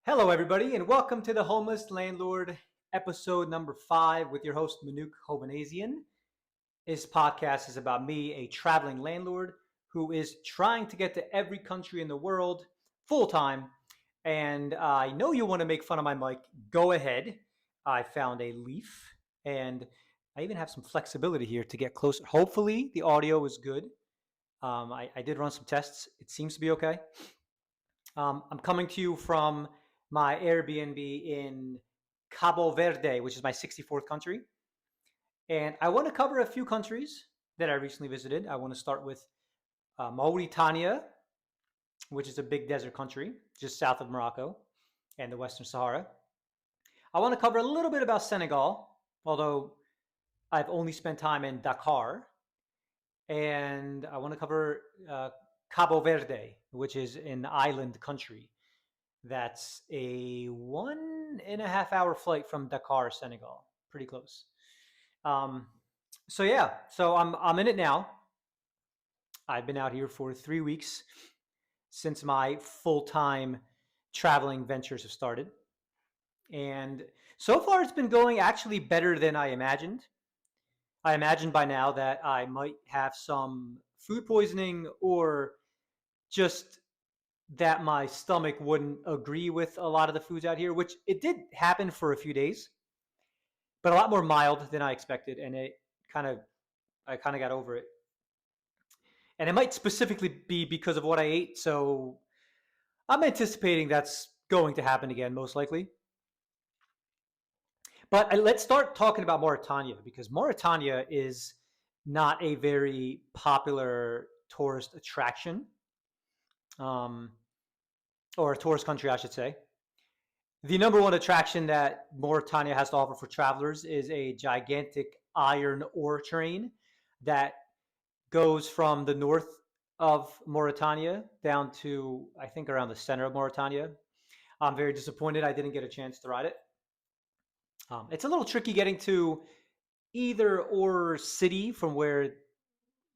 Hello, everybody, and welcome to the Homeless Landlord episode number 5 with your host, Manuk Hovanesian. This podcast is about me, a traveling landlord who is trying to get to every country in the world full time. And I know you want to make fun of my mic. Go ahead. I found a leaf, and I even have some flexibility here to get closer. Hopefully, the audio is good. I did run some tests. It seems to be okay. I'm coming to you from my Airbnb in Cabo Verde, which is my 64th country. And I want to cover a few countries that I recently visited. I want to start with Mauritania, which is a big desert country just south of Morocco and the Western Sahara. I want to cover a little bit about Senegal, although I've only spent time in Dakar. And I want to cover Cabo Verde, which is an island country. That's a 1.5 hour flight from Dakar, Senegal. Pretty close. So I'm in it now. I've been out here for 3 weeks since my full-time traveling ventures have started. And so far it's been going actually better than I imagined. I imagined by now that I might have some food poisoning or just that my stomach wouldn't agree with a lot of the foods out here, which it did happen for a few days, but a lot more mild than I expected, and I kind of got over it. And it might specifically be because of what I ate, so I'm anticipating that's going to happen again, most likely. But let's start talking about Mauritania, because Mauritania is not a very popular tourist attraction. Or a tourist country, I should say. The number one attraction that Mauritania has to offer for travelers is a gigantic iron ore train that goes from the north of Mauritania down to, I think, around the center of Mauritania. I'm very disappointed I didn't get a chance to ride it. It's a little tricky getting to either or city from where,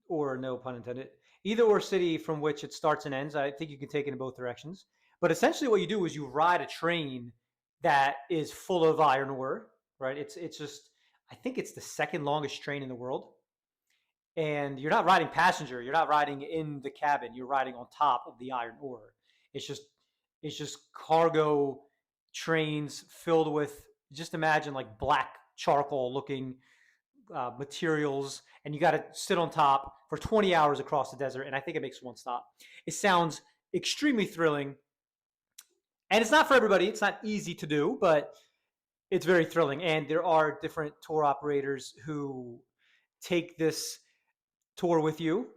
or no pun intended, either or city from which it starts and ends. I think you can take it in both directions. But essentially, what you do is you ride a train that is full of iron ore, right? It's just, I think it's the second longest train in the world, and you're not riding passenger. You're not riding in the cabin. You're riding on top of the iron ore. It's just cargo trains filled with, just imagine like black charcoal looking materials, and you got to sit on top for 20 hours across the desert. And I think it makes one stop. It sounds extremely thrilling. And it's not for everybody. It's not easy to do, but it's very thrilling. And there are different tour operators who take this tour with you.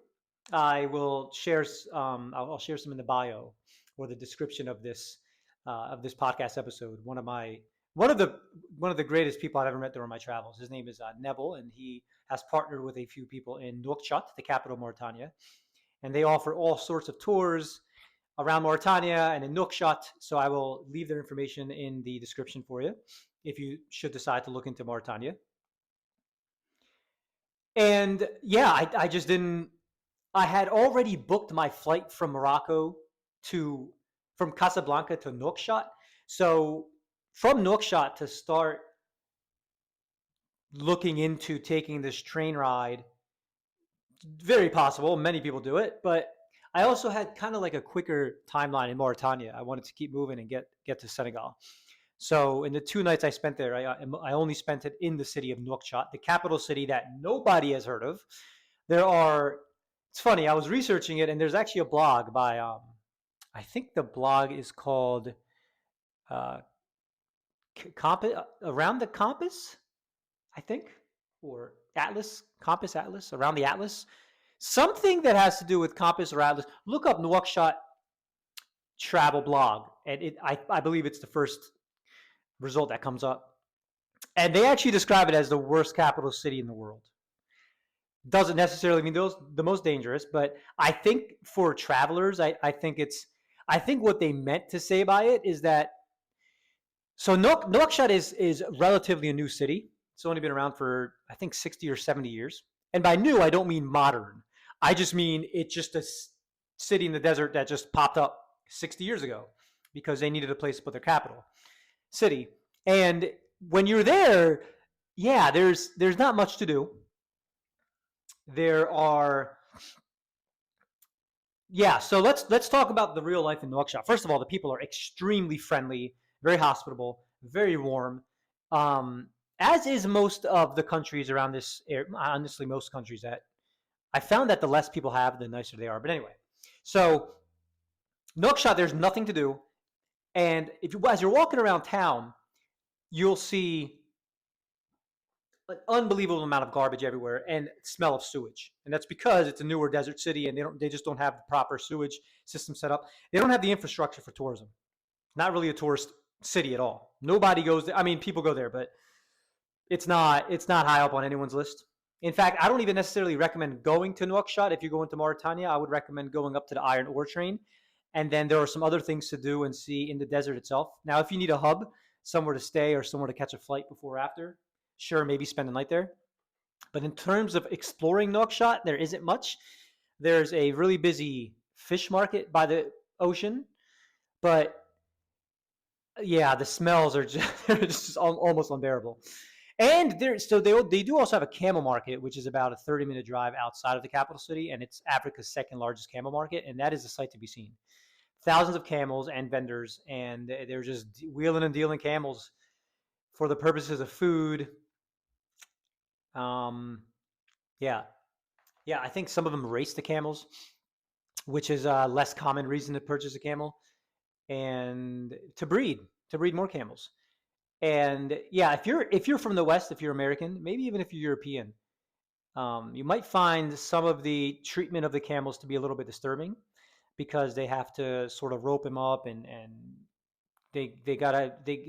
I will share. I'll share some in the bio or the description of this podcast episode. One of the greatest people I've ever met during my travels. His name is Neville, and he has partnered with a few people in Nouakchott, the capital of Mauritania, and they offer all sorts of tours around Mauritania and in Nouakchott. So I will leave their information in the description for you if you should decide to look into Mauritania. And yeah, I just didn't. I had already booked my flight from from Casablanca to Nouakchott. So from Nouakchott to start looking into taking this train ride, very possible. Many people do it, but I also had kind of like a quicker timeline in Mauritania. I wanted to keep moving and get to Senegal. So in the 2 nights I spent there, I only spent it in the city of Nouakchott, the capital city that nobody has heard of. It's funny, I was researching it, and there's actually a blog by, I think the blog is called Around the Compass, I think, or Compass Atlas, Around the Atlas. Something that has to do with Compass or Atlas. Look up Nouakchott travel blog, and I believe it's the first result that comes up. And they actually describe it as the worst capital city in the world. Doesn't necessarily mean the most dangerous, but I think for travelers, I think what they meant to say by it is that, so Nouakchott is relatively a new city. It's only been around for, I think, 60 or 70 years. And by new, I don't mean modern. I just mean it's just a city in the desert that just popped up 60 years ago. because they needed a place to put their capital city. And when you're there, yeah, there's not much to do. There are Yeah, so let's talk about the real life in Nouakchott. First of all, the people are extremely friendly, very hospitable, very warm. Um, as is most of the countries around this area. Honestly, most countries that I found that the less people have, the nicer they are. But anyway, so Nouakchott, there's nothing to do, and if you as you're walking around town, you'll see an unbelievable amount of garbage everywhere and smell of sewage. And that's because it's a newer desert city and they just don't have the proper sewage system set up. They don't have the infrastructure for tourism. Not really a tourist city at all. Nobody goes there. I mean, people go there, but it's not high up on anyone's list. In fact, I don't even necessarily recommend going to Nouakchott. If you go into Mauritania, I would recommend going up to the iron ore train. And then there are some other things to do and see in the desert itself. Now, if you need a hub, somewhere to stay or somewhere to catch a flight before or after, sure, maybe spend a night there. But in terms of exploring Nouakchott, there isn't much. There's a really busy fish market by the ocean, but yeah, the smells are just, they're just almost unbearable. And they do also have a camel market, which is about a 30-minute drive outside of the capital city, and it's Africa's second largest camel market, and that is a sight to be seen. Thousands of camels and vendors, and they're just wheeling and dealing camels for the purposes of food. Um, yeah, yeah, I think some of them race the camels, which is a less common reason to purchase a camel, and to breed more camels. And yeah, if you're from the West, if you're American, maybe even if you're European, you might find some of the treatment of the camels to be a little bit disturbing because they have to sort of rope them up and they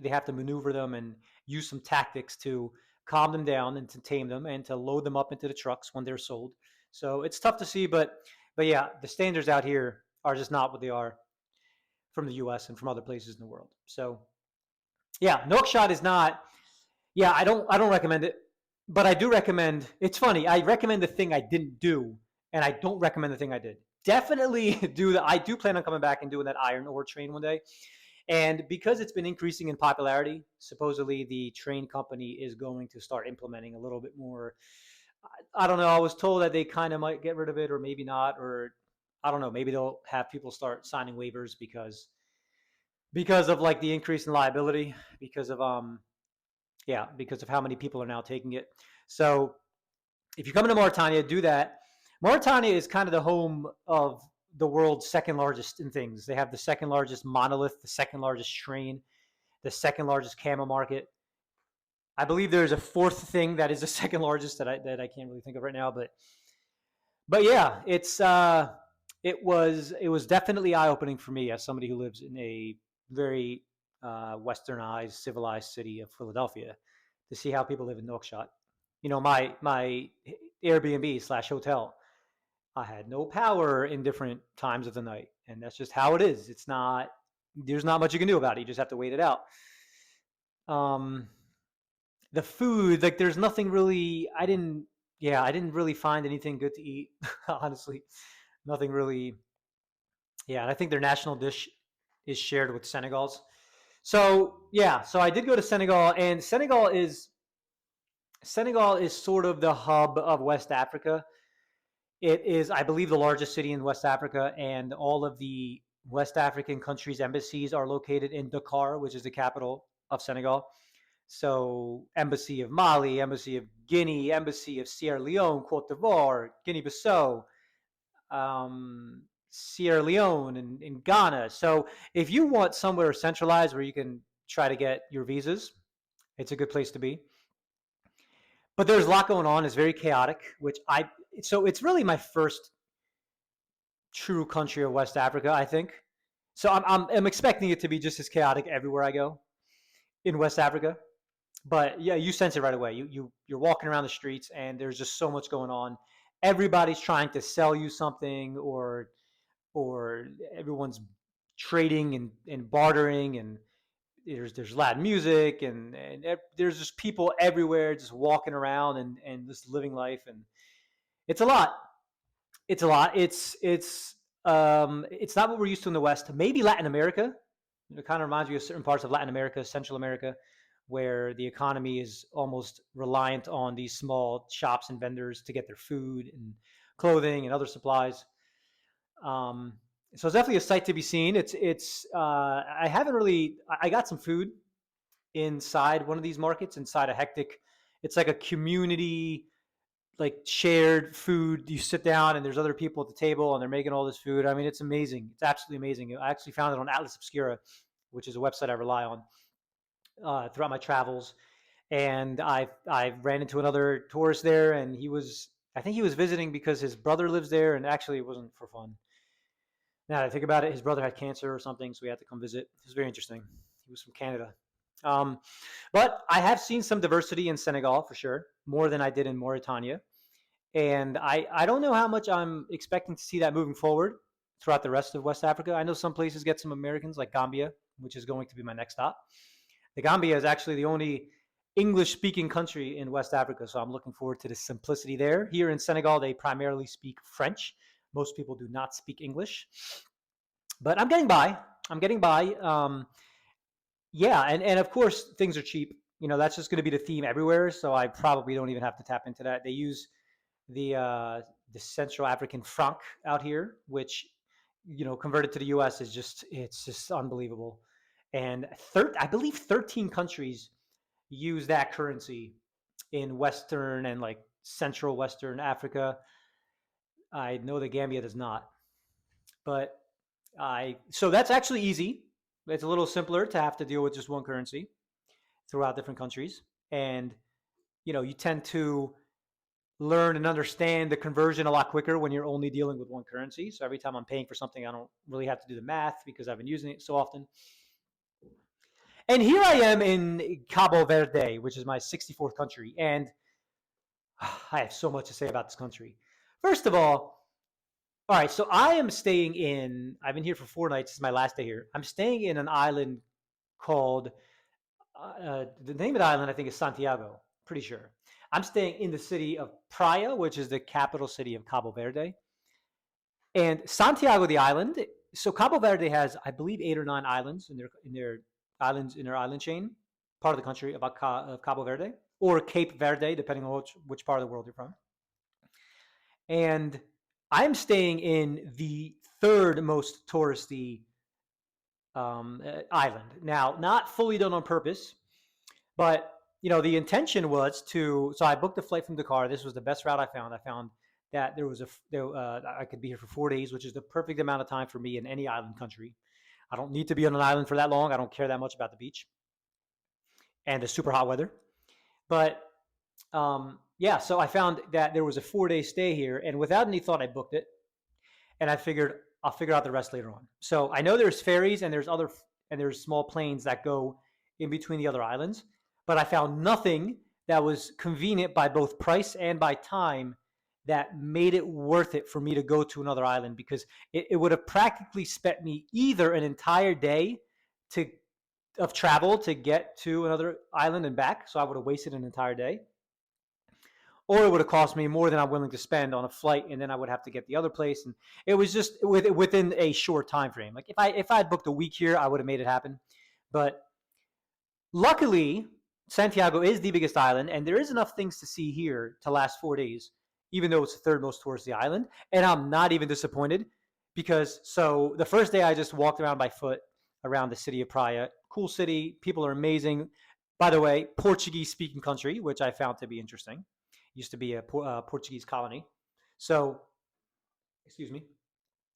have to maneuver them and use some tactics to calm them down and to tame them and to load them up into the trucks when they're sold. So it's tough to see, but yeah, the standards out here are just not what they are from the U.S. and from other places in the world. So yeah, Nouakchott is not. Yeah, I don't recommend it, but I do recommend. It's funny. I recommend the thing I didn't do, and I don't recommend the thing I did. Definitely do that. I do plan on coming back and doing that iron ore train one day. And because it's been increasing in popularity, supposedly the train company is going to start implementing a little bit more. I don't know. I was told that they kind of might get rid of it, or maybe not, or I don't know. Maybe they'll have people start signing waivers because of like the increase in liability because of yeah, because of how many people are now taking it. So if you come into Mauritania, do that. Mauritania is kind of the home of the world's second largest in things. They have the second largest monolith, the second largest train, the second largest camel market. I believe there's a fourth thing that is the second largest that I can't really think of right now, but yeah, it was definitely eye opening for me as somebody who lives in a very westernized, civilized city of Philadelphia to see how people live in Nouakchott. My Airbnb slash hotel, I had no power in different times of the night, and that's just how it is. It's not There's not much you can do about it. You just have to wait it out. Um, the food, like, there's nothing really. I didn't really find anything good to eat. Honestly, nothing really. Yeah, and I think their national dish is shared with Senegal's. So yeah, so I did go to Senegal, and Senegal is sort of the hub of West Africa. It is, I believe, the largest city in West Africa, and all of the West African countries' embassies are located in Dakar, which is the capital of Senegal. So, embassy of Mali, embassy of Guinea, embassy of Sierra Leone, Cote d'Ivoire, Guinea-Bissau, Sierra Leone, and in Ghana. So, if you want somewhere centralized where you can try to get your visas, it's a good place to be. But there's a lot going on. It's very chaotic, so it's really my first true country of West Africa, I think. So I'm expecting it to be just as chaotic everywhere I go in West Africa. But yeah, you sense it right away. You're walking around the streets and there's just so much going on. Everybody's trying to sell you something, or everyone's trading and bartering, and there's loud music, and there's just people everywhere just walking around and just living life, and it's a lot. It's a lot. It's not what we're used to in the West. Maybe Latin America, It kind of reminds me of certain parts of Latin America, Central America, where the economy is almost reliant on these small shops and vendors to get their food and clothing and other supplies. Um, so it's definitely a sight to be seen. I haven't really. I got some food inside one of these markets, inside a hectic. It's like a community, like shared food. You sit down and there's other people at the table and they're making all this food. I mean, it's amazing. It's absolutely amazing. I actually found it on Atlas Obscura, which is a website I rely on throughout my travels. And I ran into another tourist there, and I think he was visiting because his brother lives there, and actually it wasn't for fun. Now that I think about it, his brother had cancer or something, so we had to come visit. It was very interesting. He was from Canada. Um, but I have seen some diversity in Senegal for sure, more than I did in Mauritania. And I don't know how much I'm expecting to see that moving forward throughout the rest of West Africa. I know some places get some Americans, like Gambia, which is going to be my next stop. The Gambia is actually the only English speaking country in West Africa, so I'm looking forward to the simplicity there. Here in Senegal, they primarily speak French. Most people do not speak English, but I'm getting by. I'm getting by. Yeah, and of course things are cheap. You know, that's just going to be the theme everywhere. So I probably don't even have to tap into that. They use the Central African franc out here, which converted to the U.S. is it's just unbelievable. And I believe 13 countries use that currency in Western and like Central Western Africa. I know that Gambia does not, but so that's actually easy. It's a little simpler to have to deal with just one currency throughout different countries, and you tend to learn and understand the conversion a lot quicker when you're only dealing with one currency. So every time I'm paying for something, I don't really have to do the math because I've been using it so often. And here I am in Cabo Verde, which is my 64th country, and I have so much to say about this country. First of all right, so I've been here for 4 nights. This is my last day here. I'm staying in an island called, the name of the island I think is Santiago, pretty sure. I'm staying in the city of Praia, which is the capital city of Cabo Verde. And Santiago, the island, so Cabo Verde has, I believe, 8 or 9 islands in their island chain, part of the country about Cabo Verde, or Cape Verde, depending on which part of the world you're from. And I'm staying in the third most touristy island. Now, not fully done on purpose, but the intention was to. So I booked a flight from Dakar. This was the best route I found. I found that I could be here for 4 days, which is the perfect amount of time for me in any island country. I don't need to be on an island for that long. I don't care that much about the beach and the super hot weather. But yeah, so I found that there was a 4-day stay here, and without any thought, I booked it, and I figured I'll figure out the rest later on. So I know there's ferries and there's small planes that go in between the other islands, but I found nothing that was convenient by both price and by time that made it worth it for me to go to another island, because it would have practically spent me either an entire day of travel to get to another island and back, so I would have wasted an entire day, or it would have cost me more than I'm willing to spend on a flight, and then I would have to get the other place, and it was just within a short time frame. Like if I had booked a week here, I would have made it happen, but luckily Santiago is the biggest island, and there is enough things to see here to last 4 days, even though it's the third most touristy island. And I'm not even disappointed, because so the first day I just walked around by foot around the city of Praia. Cool city, people are amazing. By the way, Portuguese speaking country, which I found to be interesting. Used to be a Portuguese colony. So, excuse me.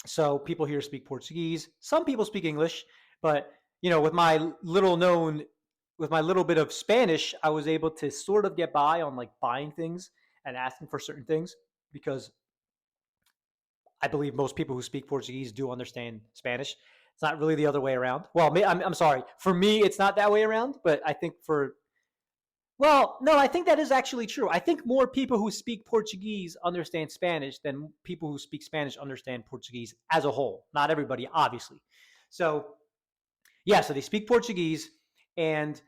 So people here speak Portuguese. Some people speak English, but with my little bit of Spanish, I was able to sort of get by on like buying things and asking for certain things, because I believe most people who speak Portuguese do understand Spanish. It's not really the other way around. Well, I'm sorry. For me, it's not that way around, but I think well, no, I think that is actually true. I think more people who speak Portuguese understand Spanish than people who speak Spanish understand Portuguese as a whole. Not everybody, obviously. So, yeah, so they speak Portuguese, and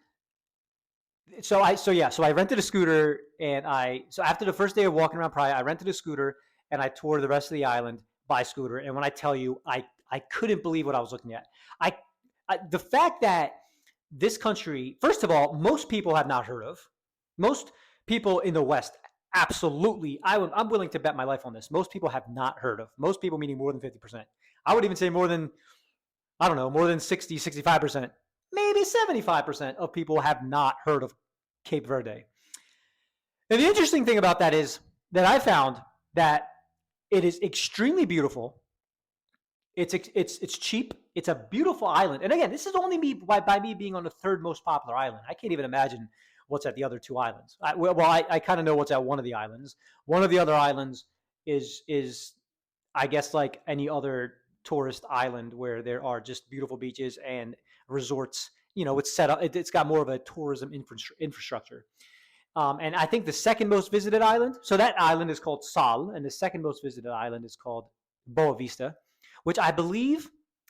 so I rented a scooter, and so after the first day of walking around Praia, I rented a scooter and I toured the rest of the island by scooter. And when I tell you, I couldn't believe what I was looking at. the fact that this country, first of all, most people have not heard of. Most people in the West, absolutely. I'm willing to bet my life on this. Most people have not heard of. Most people, meaning more than 50%. I would even say more than, I don't know, more than 60, 65%, maybe 75% of people have not heard of Cape Verde. And the interesting thing about that is that I found that it is extremely beautiful. It's cheap. It's a beautiful island. And again, this is only me by me being on the third most popular island. I can't even imagine what's at the other two islands. I kind of know what's at one of the islands. One of the other islands is I guess like any other tourist island where there are just beautiful beaches and resorts. It's set up. It's got more of a tourism infrastructure. And I think the second most visited island, so that island is called Sal, and the second most visited island is called Boa Vista, which I believe,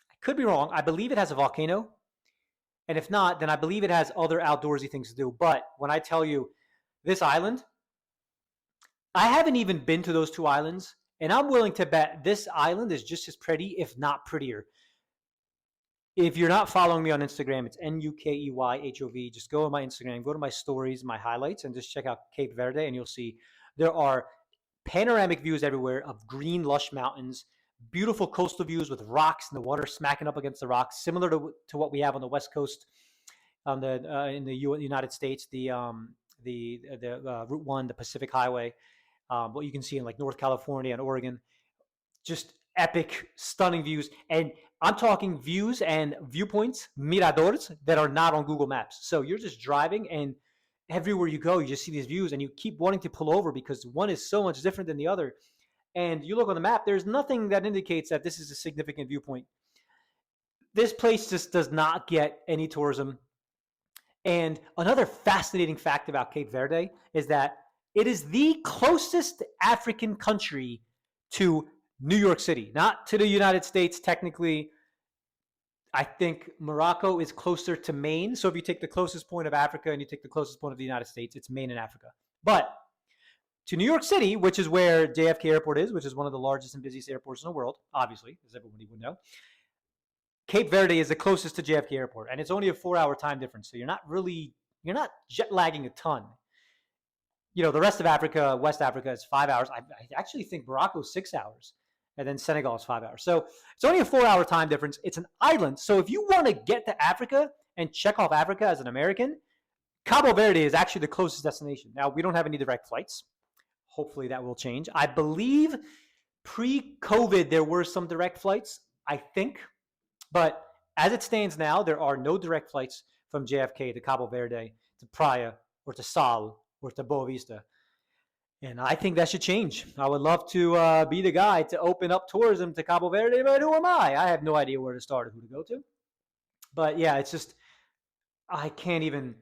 I could be wrong, I believe it has a volcano. And if not, then I believe it has other outdoorsy things to do. But when I tell you this island, I haven't even been to those two islands, and I'm willing to bet this island is just as pretty, if not prettier. If you're not following me on Instagram, it's NUKEYHOV. Just go on my Instagram, go to my stories, my highlights, and just check out Cape Verde, and you'll see there are panoramic views everywhere of green, lush mountains, beautiful coastal views with rocks and the water smacking up against the rocks, similar to what we have on the West Coast, in the United States, the Route 1, the Pacific Highway, what you can see in like North California and Oregon. Just epic, stunning views. And I'm talking views and viewpoints, miradors, that are not on Google Maps. So you're just driving, and everywhere you go, you just see these views, and you keep wanting to pull over because one is so much different than the other. And you look on the map, there's nothing that indicates that this is a significant viewpoint. This place just does not get any tourism. And another fascinating fact about Cape Verde is that it is the closest African country to New York City, not to the United States. Technically, I think Morocco is closer to Maine. So if you take the closest point of Africa and you take the closest point of the United States, it's Maine and Africa. But to New York City, which is where JFK Airport is, which is one of the largest and busiest airports in the world, obviously, as everybody would know, Cape Verde is the closest to JFK Airport, and it's only a 4-hour time difference. So you're not jet lagging a ton. The rest of Africa, West Africa, is 5 hours. I actually think Morocco is 6 hours, and then Senegal is 5 hours. So it's only a 4-hour time difference. It's an island. So if you want to get to Africa and check off Africa as an American, Cabo Verde is actually the closest destination. Now, we don't have any direct flights. Hopefully that will change. I believe pre-COVID there were some direct flights, I think. But as it stands now, there are no direct flights from JFK to Cabo Verde, to Praia, or to Sal, or to Boa Vista. And I think that should change. I would love to be the guy to open up tourism to Cabo Verde, but who am I? I have no idea where to start or who to go to. But yeah, it's just, I can't even,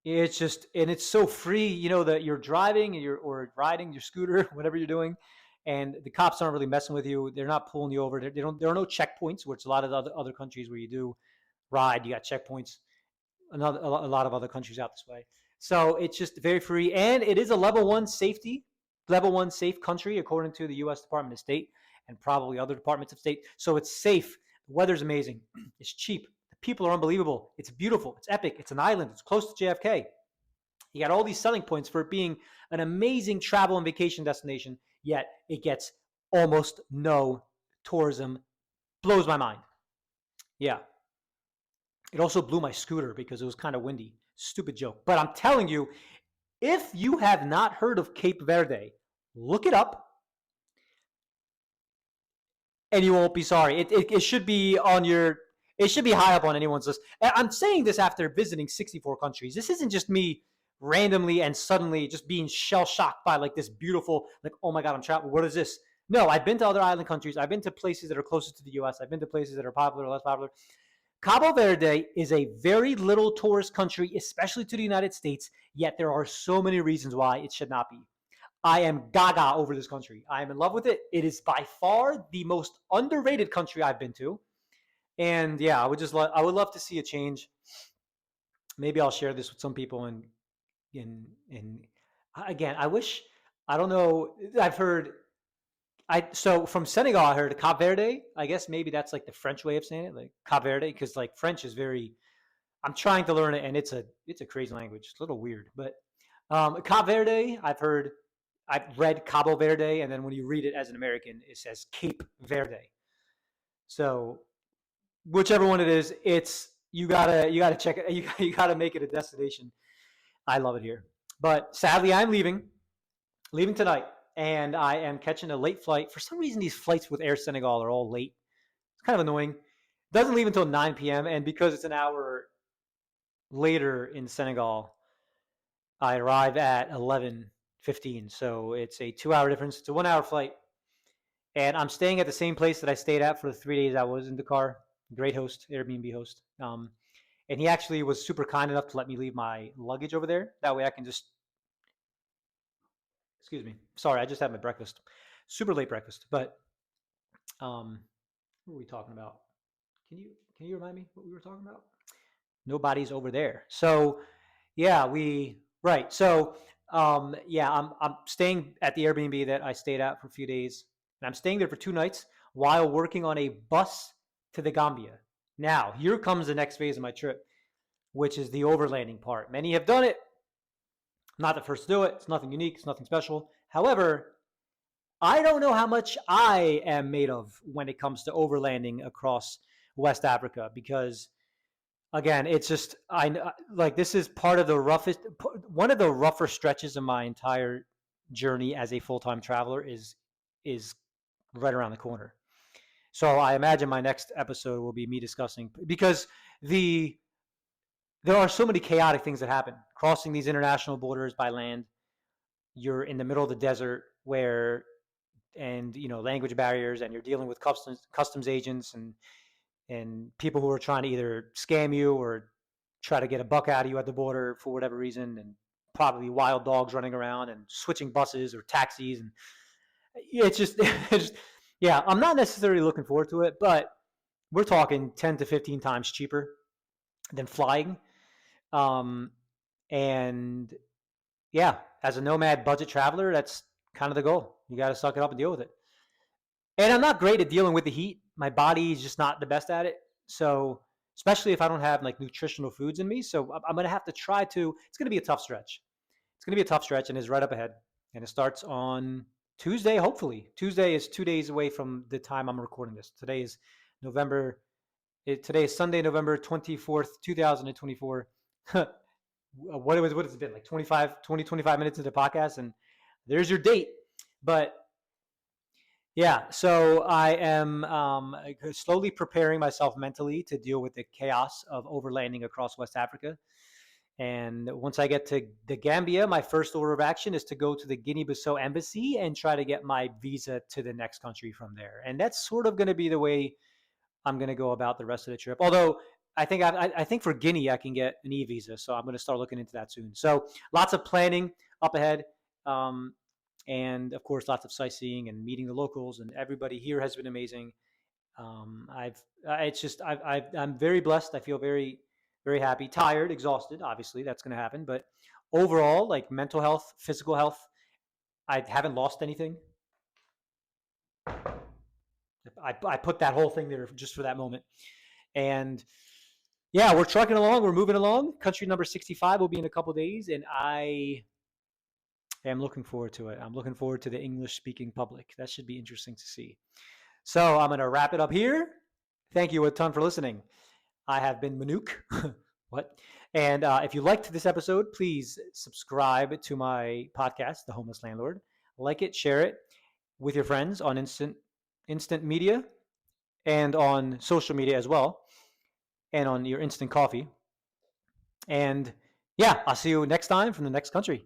it's just, and it's so free, that you're driving or riding your scooter, whatever you're doing, and the cops aren't really messing with you. They're not pulling you over. There are no checkpoints, which a lot of other countries where you do ride, you got checkpoints. A lot of other countries out this way. So it's just very free, and it is a level 1 safe country according to the U.S. Department of State and probably other departments of state. So it's safe. The weather's amazing. It's cheap. The people are unbelievable. It's beautiful. It's epic. It's an island. It's close to JFK. You got all these selling points for it being an amazing travel and vacation destination, yet it gets almost no tourism. Blows my mind. Yeah. It also blew my scooter because it was kind of windy. Stupid joke. But I'm telling you, if you have not heard of Cape Verde, look it up and you won't be sorry. It should be it should be high up on anyone's list. And I'm saying this after visiting 64 countries. This isn't just me randomly and suddenly just being shell shocked by like this beautiful, like, oh my God, I'm traveling. What is this? No, I've been to other island countries. I've been to places that are closest to the US. I've been to places that are popular or less popular. Cabo Verde is a very little tourist country, especially to the United States, yet there are so many reasons why it should not be. I am gaga over this country. I am in love with it. It is by far the most underrated country I've been to. And yeah, I would love to see a change. Maybe I'll share this with some people and again, I don't know, I've heard So from Senegal, I heard Cape Verde. I guess maybe that's like the French way of saying it, like Cape Verde, because like French is very. I'm trying to learn it, and it's a crazy language. It's a little weird, but Cape Verde. I've read Cabo Verde, and then when you read it as an American, it says Cape Verde. So whichever one it is, it's you gotta check it. You gotta make it a destination. I love it here, but sadly, I'm leaving tonight, and I am catching a late flight. For some reason, these flights with Air Senegal are all late. It's kind of annoying. Doesn't leave until 9 p.m. and because it's an hour later in Senegal, I arrive at 11:15. So it's a 2 hour difference. It's a 1 hour flight, and I'm staying at the same place that I stayed at for the 3 days I was in Dakar. Great host, Airbnb host. And he actually was super kind enough to let me leave my luggage over there. That way I can just, excuse me. Sorry, I just had my breakfast. Super late breakfast. But what were we talking about? Can you remind me what we were talking about? Nobody's over there. So yeah, we right. So yeah, I'm staying at the Airbnb that I stayed at for a few days, and I'm staying there for 2 nights while working on a bus to the Gambia. Now here comes the next phase of my trip, which is the overlanding part. Many have done it. I'm not the first to do it. It's nothing unique. It's nothing special. However, I don't know how much I am made of when it comes to overlanding across West Africa because again, it's just I like this is part of the roughest one of the rougher stretches of my entire journey as a full-time traveler is right around the corner. So I imagine my next episode will be me discussing because the there are so many chaotic things that happen crossing these international borders by land. You're in the middle of the desert where and language barriers and you're dealing with customs agents and people who are trying to either scam you or try to get a buck out of you at the border for whatever reason, and probably wild dogs running around and switching buses or taxis, and it's just, it's just yeah, I'm not necessarily looking forward to it, but we're talking 10 to 15 times cheaper than flying. Um, and yeah, as a nomad budget traveler, that's kind of the goal. You got to suck it up and deal with it. And I'm not great at dealing with the heat. My body is just not the best at it. So, especially if I don't have like nutritional foods in me. So, I'm going to have to try to, it's going to be a tough stretch. It's going to be a tough stretch and it's right up ahead. And it starts on Tuesday, hopefully. Tuesday is 2 days away from the time I'm recording this. November, today is Sunday, November 24th, 2024. What has it been? Like 25 minutes into the podcast. And there's your date. But yeah, so I am slowly preparing myself mentally to deal with the chaos of overlanding across West Africa. And once I get to the Gambia, my first order of action is to go to the Guinea-Bissau embassy and try to get my visa to the next country from there. And that's sort of going to be the way I'm going to go about the rest of the trip. Although I think for Guinea I can get an e-visa, so I'm going to start looking into that soon. So lots of planning up ahead. Um, and of course lots of sightseeing and meeting the locals, and everybody here has been amazing. I've it's just I'm very blessed. I feel very very happy, tired, exhausted, obviously that's going to happen, but overall, like mental health, physical health, I haven't lost anything. I put that whole thing there just for that moment. And yeah, we're trucking along, we're moving along. Country number 65 will be in a couple days, and I am looking forward to it. I'm looking forward to the English speaking public. That should be interesting to see. So I'm going to wrap it up here. Thank you a ton for listening. I have been Manuk. What? And if you liked this episode, please subscribe to my podcast, The Homeless Landlord. Like it, share it with your friends on instant media and on social media as well, and on your instant coffee. And yeah, I'll see you next time from the next country.